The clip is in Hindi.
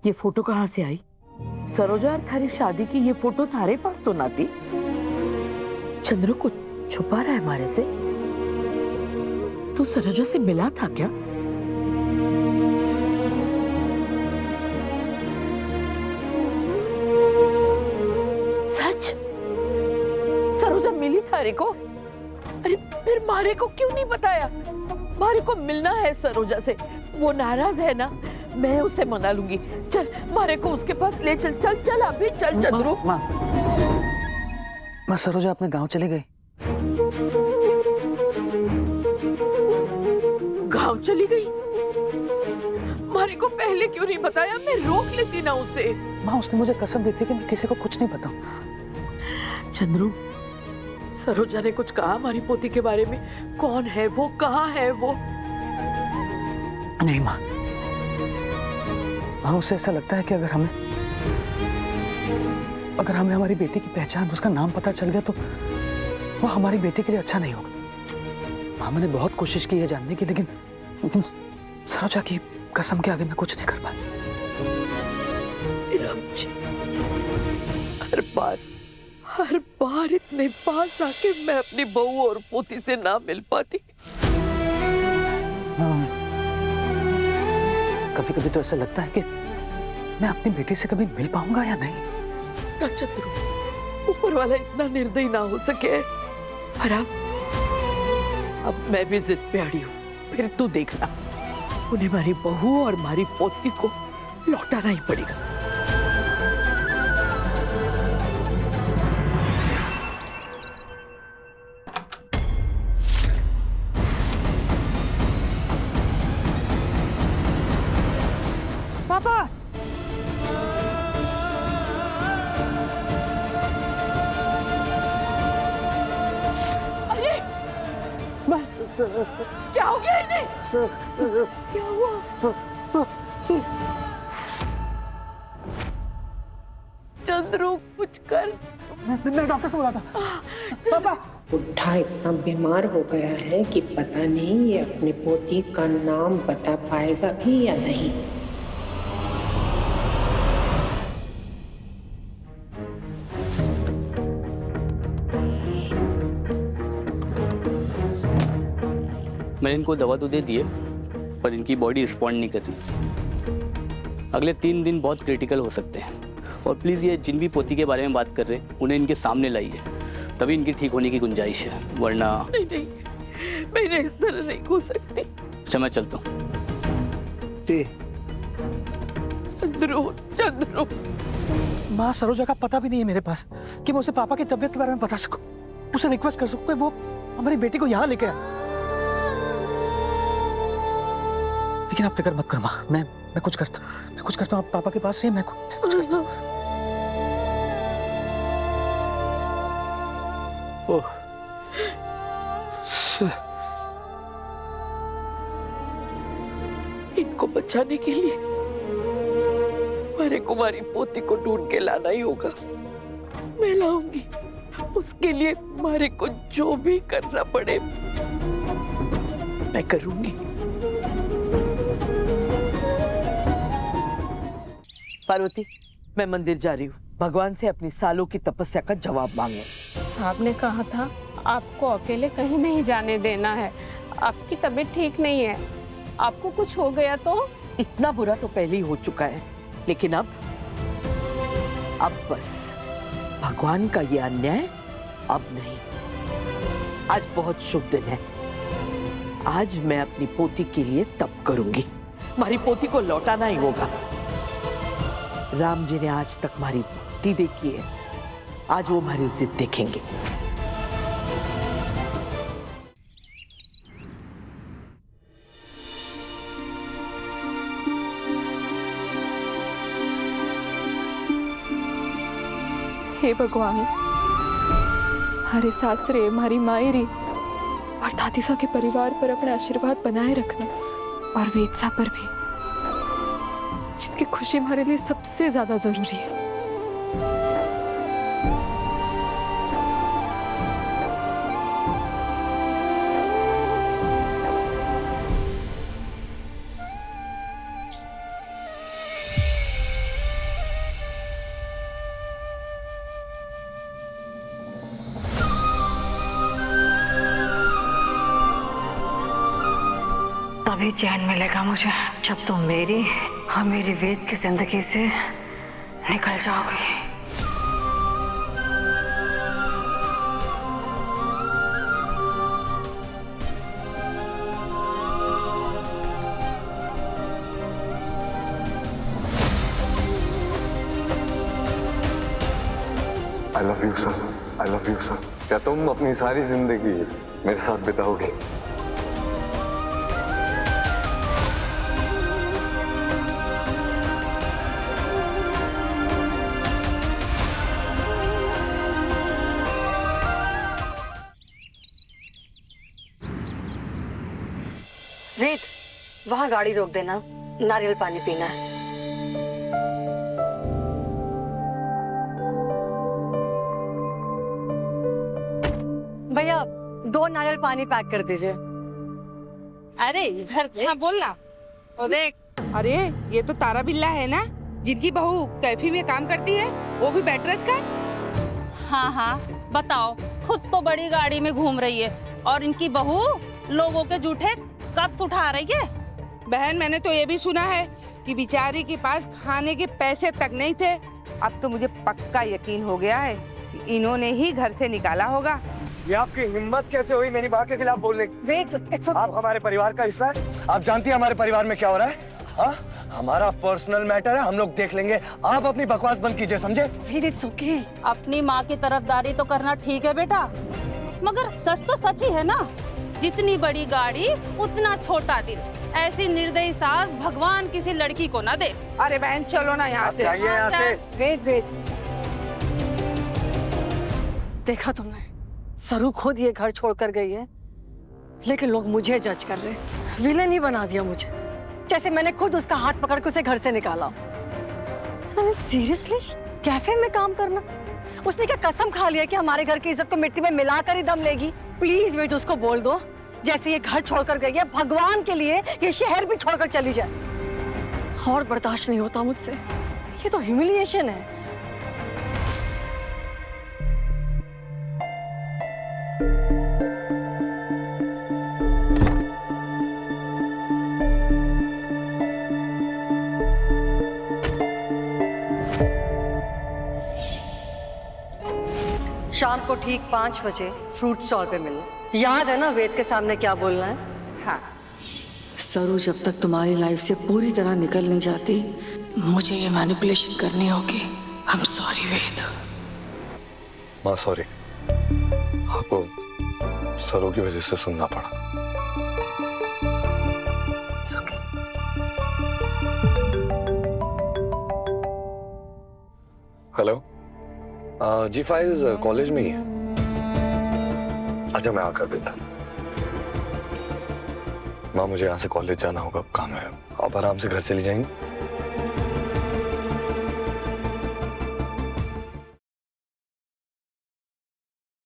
ये फोटो कहाँ से आई? सरोजा और थारी शादी की ये फोटो थारे पास तो ना थी। चंद्रू कुछ छुपा रहा है हमारे से। तू सरोजा से मिला था क्या? सच? सरोजा मिली थारे को? अरे फिर मारे को क्यों नहीं बताया? मारे को मिलना है सरोजा से। वो नाराज है ना, मैं उसे मना लूंगी। चल मारे को उसके पास ले चल। चल चल अभी चल चंद्रू। माँ सरोजा अपने गांव चली गई। गांव चली गई? मारे को पहले क्यों नहीं बताया? मैं रोक लेती ना उसे। माँ उसने मुझे कसम दी थी कि मैं किसी को कुछ नहीं बताऊं। चंद्रू, सरोजा ने कुछ कहा हमारी पोती के बारे में? कौन है वो, कहाँ है वो? नहीं माँ, उसे ऐसा लगता है कि अगर हमें हमारी बेटी की पहचान, उसका नाम पता चल गया तो वो हमारी बेटी के लिए अच्छा नहीं होगा। माँ मैंने बहुत कोशिश की है जानने की, लेकिन सरोजा की कसम के आगे मैं कुछ नहीं कर पाया। राम जी, हर बार इतने पास आके मैं अपनी बहू और पोती से ना मिल पाती। कभी कभी तो ऐसा लगता है कि मैं अपनी बेटी से कभी मिल पाऊंगा या नहीं। ना चंद्रू, ऊपर वाला इतना निर्दयी ना हो सके। और अब मैं भी जिद पे अड़ी हूँ। फिर तू देखना, उन्हें हमारी बहू और हमारी पोती को लौटाना ही पड़ेगा। पापा, अरे क्या हो गया इन्हें? क्या हुआ? चंद्रू कुछ कर। मैं डॉक्टर को बुलाता। पापा, बुढ़ा इतना बीमार हो गया है कि पता नहीं ये अपनी पोती का नाम बता पाएगा भी या नहीं। मैंने इनको दवा तो दे दी है, पर इनकी बॉडी रिस्पॉन्ड नहीं कर रही। अगले 3 दिन बहुत क्रिटिकल हो सकते हैं। और प्लीज़ ये जिन भी पोती के बारे में बात कर रहे हैं उन्हें इनके सामने लाइए, तभी इनकी ठीक होने की गुंजाइश है, वरना। नहीं, मैं इस तरह नहीं हो सकती। अच्छा मैं चलता हूँ। चंद्रू, माँ सरोजा का पता भी नहीं है मेरे पास कि मैं उसे पापा की तबीयत के बारे में बता सकूं, उसे रिक्वेस्ट कर सकूं कि वो हमारी बेटी को यहाँ लेके आए। लेकिन आप फिक्र मत करो माँ, मैं कुछ करता हूँ। आप पापा के पास रहिए, मैं कुछ करता हूँ। इनको बचाने के लिए हमारे कुमारी पोती को ढूंढ के लाना ही होगा। मैं लाऊंगी। उसके लिए हमारे को जो भी करना पड़े मैं करूंगी। पार्वती, मैं मंदिर जा रही हूँ। भगवान से अपनी सालों की तपस्या का जवाब मांगने। साहब ने कहा था आपको अकेले कहीं नहीं जाने देना है। आपकी तबीयत ठीक नहीं है, आपको कुछ हो गया तो? इतना बुरा तो पहले ही हो चुका है, लेकिन अब बस भगवान का ये अन्याय अब नहीं। आज बहुत शुभ दिन है। आज मैं अपनी पोती के लिए तप करूंगी। हमारी पोती को लौटाना ही होगा। राम जी ने आज तक हमारी भक्ति देखी है, आज वो हमारी जिद देखेंगे। हे भगवान, हमारे सासरे, हमारी मायरी और दादीसा के परिवार पर अपना आशीर्वाद बनाए रखना, और वेदसा पर भी, जिनकी खुशी हमारे लिए सबसे ज्यादा जरूरी है। तभी चैन मिलेगा मुझे जब तुम मेरी और मेरी वेद की जिंदगी से निकल जाओगी। I love you sir, I love you sir. क्या तुम अपनी सारी जिंदगी मेरे साथ बिताओगे? वेद, वहाँ गाड़ी रोक देना, नारियल पानी पीना है। भैया 2 नारियल पानी पैक कर दीजिए। अरे इधर हाँ बोलना। ओ देख, अरे ये तो तारा बिल्ला है ना, जिनकी बहू कैफी में काम करती है, वो भी बैटरस का। हाँ हाँ बताओ, खुद तो बड़ी गाड़ी में घूम रही है और इनकी बहू लोगों के जूठे कप्स उठा रही है। बहन मैंने तो ये भी सुना है कि बेचारी के पास खाने के पैसे तक नहीं थे। अब तो मुझे पक्का यकीन हो गया है कि इन्होंने ही घर से निकाला होगा। ये आपकी हिम्मत कैसे हुई मेरी माँ के खिलाफ बोलने की? आप हमारे परिवार का हिस्सा है। आप जानती हैं हमारे परिवार में क्या हो रहा है? हाँ, हमारा पर्सनल मैटर है, हम लोग देख लेंगे। आप अपनी बकवास बंद कीजिए, समझे? अपनी माँ की तरफदारी तो करना ठीक है बेटा, मगर सच तो सच ही है ना। जितनी बड़ी गाड़ी उतना छोटा दिल। ऐसी निर्दयी सास भगवान किसी लड़की को ना दे। अरे बहन चलो ना यहाँ से। चाहिए यहाँ से। वेद, देखा तुमने, सरू खुद ये घर छोड़कर गई है, लेकिन लोग मुझे जज कर रहे हैं। विलेन ही बना दिया मुझे, जैसे मैंने खुद उसका हाथ पकड़ के उसे घर से निकाला। सीरियसली, कैफे में काम करना? उसने क्या कसम खा लिया कि हमारे घर की इज्जत को मिट्टी में मिलाकर ही दम लेगी? प्लीज वेद, उसको बोल दो जैसे ये घर छोड़कर गई है, भगवान के लिए ये शहर भी छोड़कर चली जाए। और बर्दाश्त नहीं होता मुझसे, ये तो ह्यूमिलिएशन है। शाम को ठीक 5 बजे फ्रूट स्टॉल पे मिलना। याद है ना वेद के सामने क्या बोलना है? हाँ। सरू जब तक तुम्हारी लाइफ से पूरी तरह निकल नहीं जाती, मुझे ये मैनिपुलेशन करनी होगी। आई एम सॉरी वेद। माँ सॉरी, आपको सरू की वजह से सुनना पड़ा। It's okay. हेलो, जी फाइज कॉलेज में ही है। अच्छा मैं आकर देता। माँ मुझे यहाँ से कॉलेज जाना होगा, काम है। आप आराम से घर चली जाएंगी?